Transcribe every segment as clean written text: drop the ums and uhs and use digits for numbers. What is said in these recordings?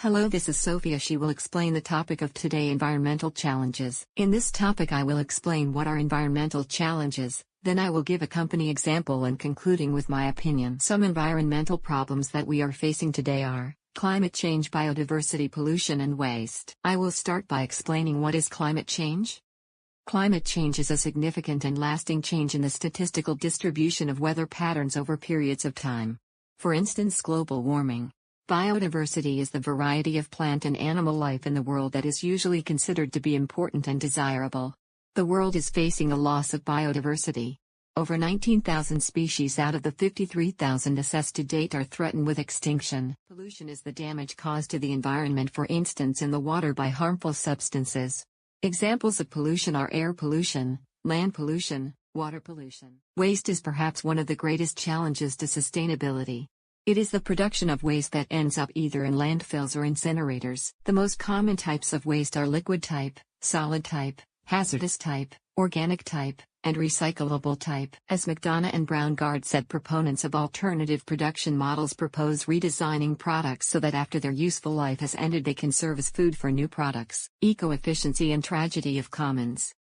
Hello, this is Sophia. She will explain the topic of today: environmental challenges. In this topic I will explain what are environmental challenges, then I will give a company example and concluding with my opinion. Some environmental problems that we are facing today are climate change, biodiversity, pollution and waste. I will start by explaining what is climate change. Climate change is a significant and lasting change in the statistical distribution of weather patterns over periods of time. For instance, global warming. Biodiversity is the variety of plant and animal life in the world that is usually considered to be important and desirable. The world is facing a loss of biodiversity. Over 19,000 species out of the 53,000 assessed to date are threatened with extinction. Pollution is the damage caused to the environment, for instance in the water by harmful substances. Examples of pollution are air pollution, land pollution, water pollution. Waste is perhaps one of the greatest challenges to sustainability. It is the production of waste that ends up either in landfills or incinerators. The most common types of waste are liquid type, solid type, hazardous type, organic type, and recyclable type. As McDonough and Braungart said, proponents of alternative production models propose redesigning products so that after their useful life has ended they can serve as food for new products. Eco-efficiency and tragedy of commons.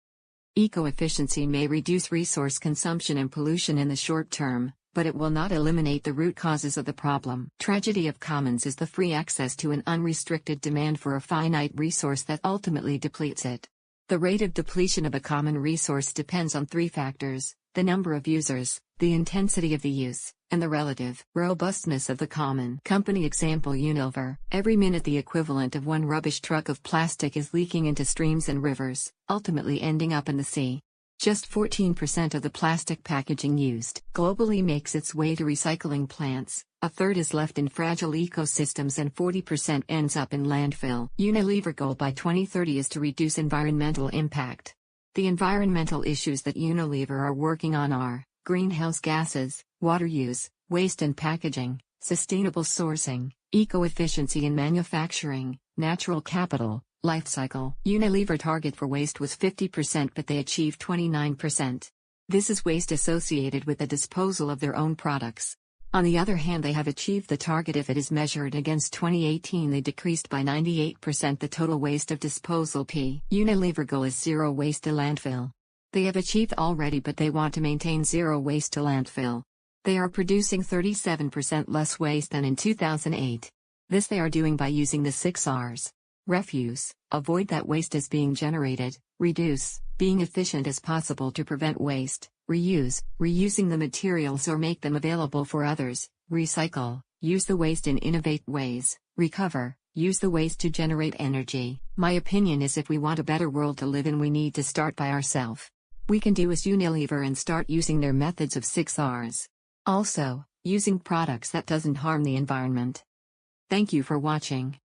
Eco-efficiency may reduce resource consumption and pollution in the short term, but it will not eliminate the root causes of the problem. Tragedy of commons is the free access to an unrestricted demand for a finite resource that ultimately depletes it. The rate of depletion of a common resource depends on three factors: the number of users, the intensity of the use, and the relative robustness of the common. Company example: Unilever. Every minute the equivalent of one rubbish truck of plastic is leaking into streams and rivers, ultimately ending up in the sea. Just 14% of the plastic packaging used globally makes its way to recycling plants, a third is left in fragile ecosystems and 40% ends up in landfill. Unilever goal by 2030 is to reduce environmental impact. The environmental issues that Unilever are working on are greenhouse gases, water use, waste and packaging, sustainable sourcing, eco-efficiency in manufacturing, natural capital, life cycle. Unilever target for waste was 50%, but they achieved 29%. This is waste associated with the disposal of their own products. On the other hand, they have achieved the target if it is measured against 2018. They decreased by 98% the total waste of disposal. Unilever goal is zero waste to landfill. They have achieved already, but they want to maintain zero waste to landfill. They are producing 37% less waste than in 2008. This they are doing by using the 6 R's. Refuse, avoid that waste is being generated; reduce, being efficient as possible to prevent waste; reuse, reusing the materials or make them available for others; recycle, use the waste in innovative ways; recover, use the waste to generate energy. My opinion is, if we want a better world to live in, we need to start by ourselves. We can do as Unilever and start using their methods of 6 R's. Also, using products that doesn't harm the environment. Thank you for watching.